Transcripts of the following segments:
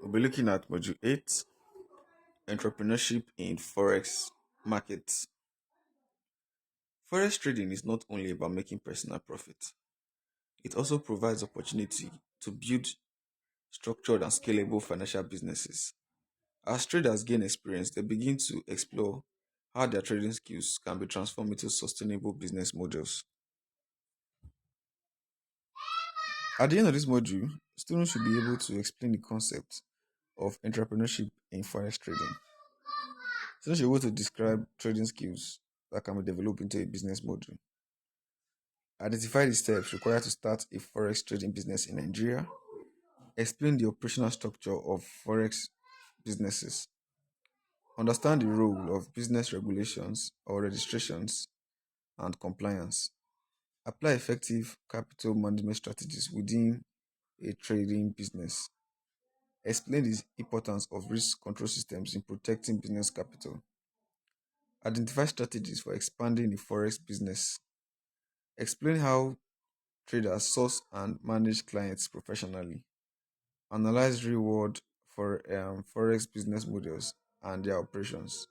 We'll be looking at Module 8, Entrepreneurship in Forex Markets. Forex trading is not only about making personal profit, it also provides opportunity to build structured and scalable financial businesses. As traders gain experience, they begin to explore how their trading skills can be transformed into sustainable business models. At the end of this module, students should be able to explain the concept of entrepreneurship in forex trading. Students should be able to describe trading skills that can be developed into a business model. Identify the steps required to start a forex trading business in Nigeria. Explain the operational structure of forex businesses. Understand the role of business regulations or registrations and compliance. Apply effective capital management strategies within a trading business. Explain the importance of risk control systems in protecting business capital. Identify strategies for expanding the forex business. Explain how traders source and manage clients professionally. Analyze real-world for forex business models and their operations.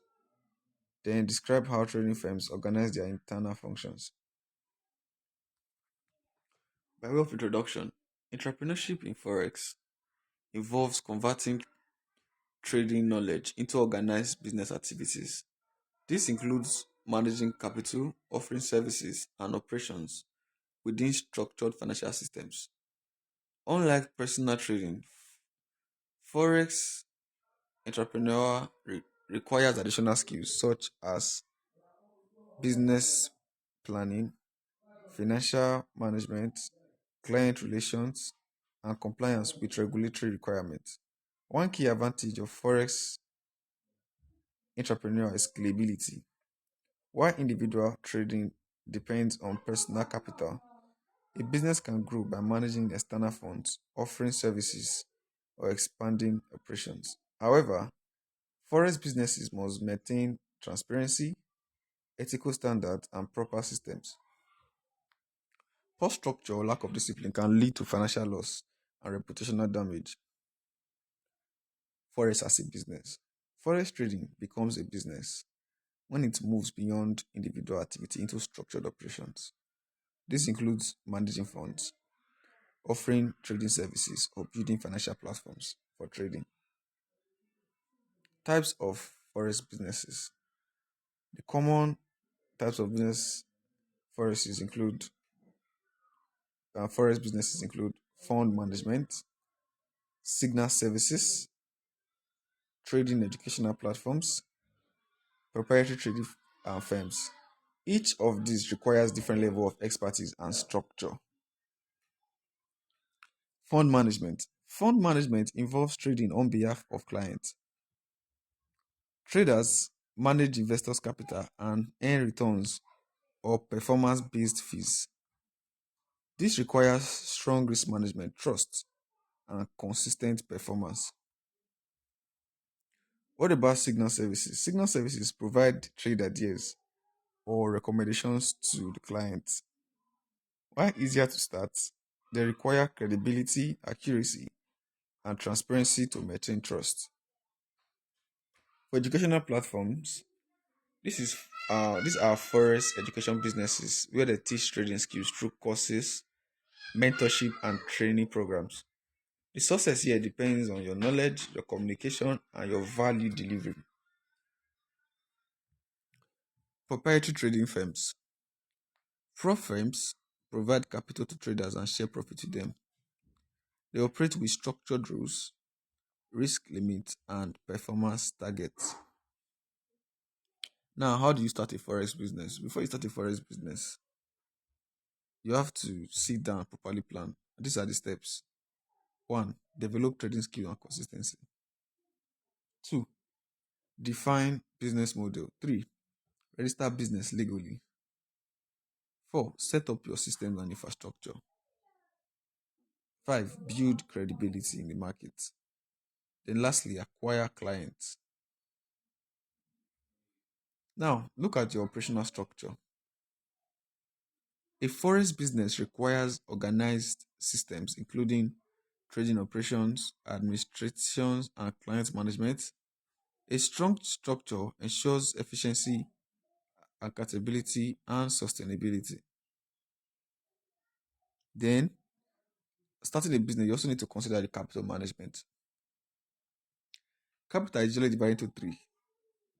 Then describe how trading firms organize their internal functions. By way of introduction, entrepreneurship in forex involves converting trading knowledge into organized business activities. This includes managing capital, offering services, and operations within structured financial systems. Unlike personal trading, forex entrepreneur requires additional skills such as business planning, financial management, client relations, and compliance with regulatory requirements. One key advantage of forex entrepreneur is scalability. While individual trading depends on personal capital, a business can grow by managing external funds, offering services, or expanding operations. However, forex businesses must maintain transparency, ethical standards, and proper systems. Poor structure or lack of discipline can lead to financial loss and reputational damage. Forex as a business. Forex trading becomes a business when it moves beyond individual activity into structured operations. This includes managing funds, offering trading services, or building financial platforms for trading. Types of forex businesses. The common types of forex include forex businesses include fund management, signal services, trading educational platforms, proprietary trading firms. Each of these requires different level of expertise and structure. Fund management. Fund management involves trading on behalf of clients. Traders manage investors' capital and earn returns or performance-based fees. This requires strong risk management, trust, and consistent performance. What about signal services? Signal services provide trade ideas or recommendations to the client. While easier to start, they require credibility, accuracy, and transparency to maintain trust. For educational platforms, these are forest education businesses where they teach trading skills through courses, mentorship, and training programs. The success here depends on your knowledge, your communication, and your value delivery. Proprietary trading firms. Prop firms provide capital to traders and share profit with them. They operate with structured rules, risk limits, and performance targets. Now, how do you start a forex business? Before you start a forex business, you have to sit down and properly plan. These are the steps. One, develop trading skill and consistency. Two, define business model. Three, register business legally. Four, set up your systems and infrastructure. Five, build credibility in the market. Then lastly, acquire clients. Now, look at your operational structure. A forex business requires organized systems, including trading operations, administrations, and client management. A strong structure ensures efficiency, accountability, and sustainability. Then, starting a business, you also need to consider the capital management. Capital is usually divided into three: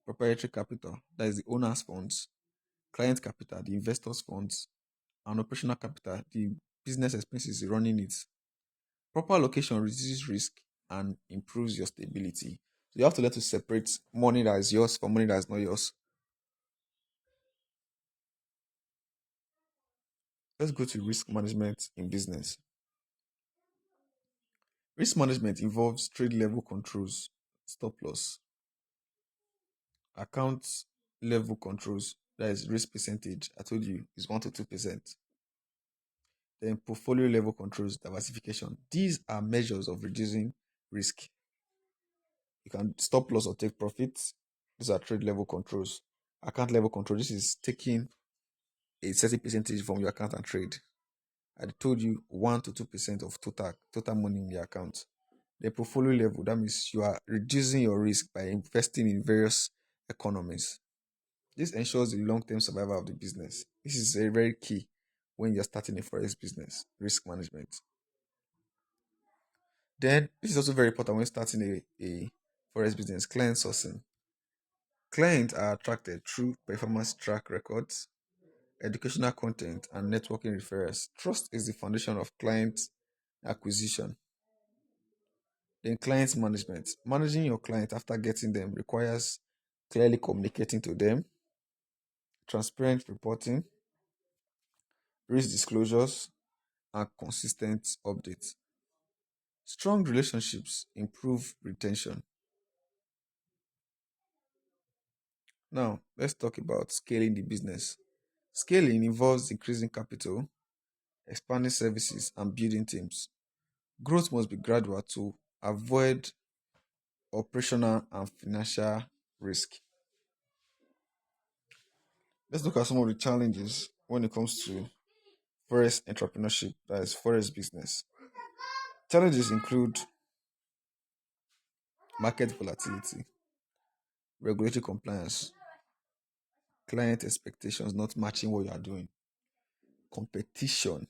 proprietary capital, that is the owner's funds; client capital, the investor's funds; and operational capital, the business expenses running it. Proper allocation reduces risk and improves your stability. So you have to learn to separate money that is yours from money that is not yours. Let's go to risk management in business. Risk management involves trade level controls, stop loss, account level controls, that is risk percentage. I told you is 1 to 2%. Then portfolio level controls, diversification. These are measures of reducing risk. You can stop loss or take profits. These are trade level controls. Account level control. This is taking a certain percentage from your account and trade. I told you 1 to 2% of total money in your account. The portfolio level, that means you are reducing your risk by investing in various economies. This ensures the long-term survival of the business. This is very, very key when you're starting a forex business, risk management. Then this is also very important when starting a forex business, client sourcing. Clients are attracted through performance track records, educational content, and networking referrals. Trust is the foundation of client acquisition. Then client management. Managing your client after getting them requires clearly communicating to them, transparent reporting, risk disclosures, and consistent updates. Strong relationships improve retention. Now, let's talk about scaling the business. Scaling involves increasing capital, expanding services, and building teams. Growth must be gradual to avoid operational and financial risk. Let's look at some of the challenges when it comes to forex entrepreneurship, that is forex business. Challenges include market volatility, regulatory compliance, client expectations not matching what you are doing, competition.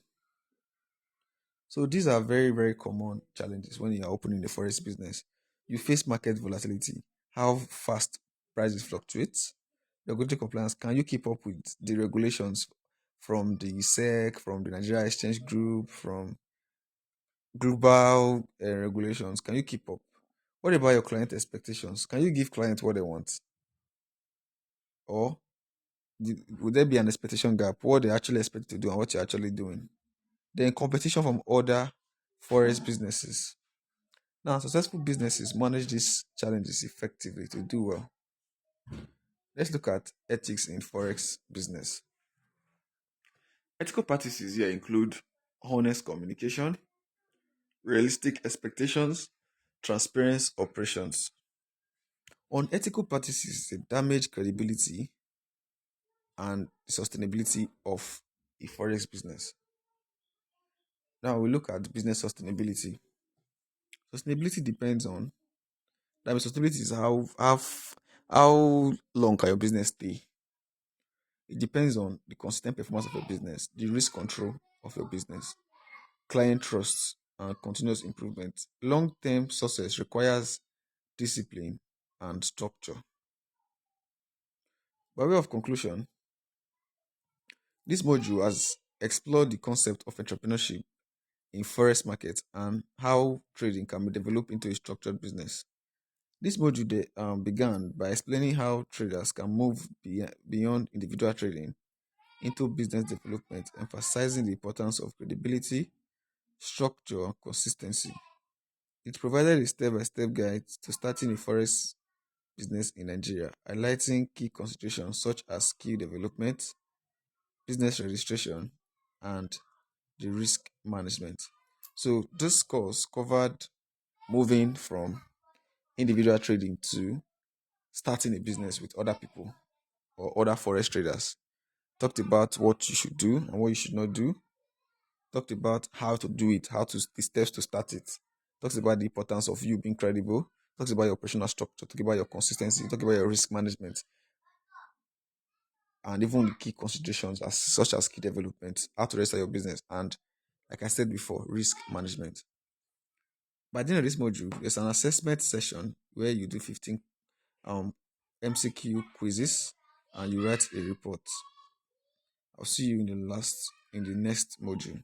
So these are very, very common challenges when you are opening the forex business. You face market volatility, how fast prices fluctuate, regulatory compliance. Can you keep up with the regulations from the SEC, from the Nigeria Exchange Group, from global regulations? Can you keep up? What about your client expectations? Can you give clients what they want? Or would there be an expectation gap? What they actually expect to do and what you're actually doing? Then competition from other forex businesses. Now, successful businesses manage these challenges effectively to do well. Let's look at ethics in forex business. Ethical practices here include honest communication, realistic expectations, transparent operations. Unethical practices they damage credibility and the sustainability of a forex business. Now we look at business sustainability. Sustainability depends on that means sustainability is how long can your business stay. It depends on the consistent performance of your business, the risk control of your business, client trust, and continuous improvement. Long-term success requires discipline and structure. By way of conclusion, this module has explored the concept of entrepreneurship in forex markets and how trading can be developed into a structured business. This module began by explaining how traders can move beyond individual trading into business development, emphasizing the importance of credibility, structure, and consistency. It provided a step by step guide to starting a forex business in Nigeria, highlighting key considerations such as skill development, business registration, and the risk management. So, this course covered moving from individual trading to starting a business with other people or other forex traders. Talked about what you should do and what you should not do. Talked about how to do it, how to the steps to start it. talks about the importance of you being credible, talks about your operational structure, talks about your consistency, talks about your risk management, and even the key considerations as such as key development, how to register your business, and like I said before, risk management. By the end of this module, there's an assessment session where you do 15 um MCQ quizzes and you write a report. I'll see you in the next module.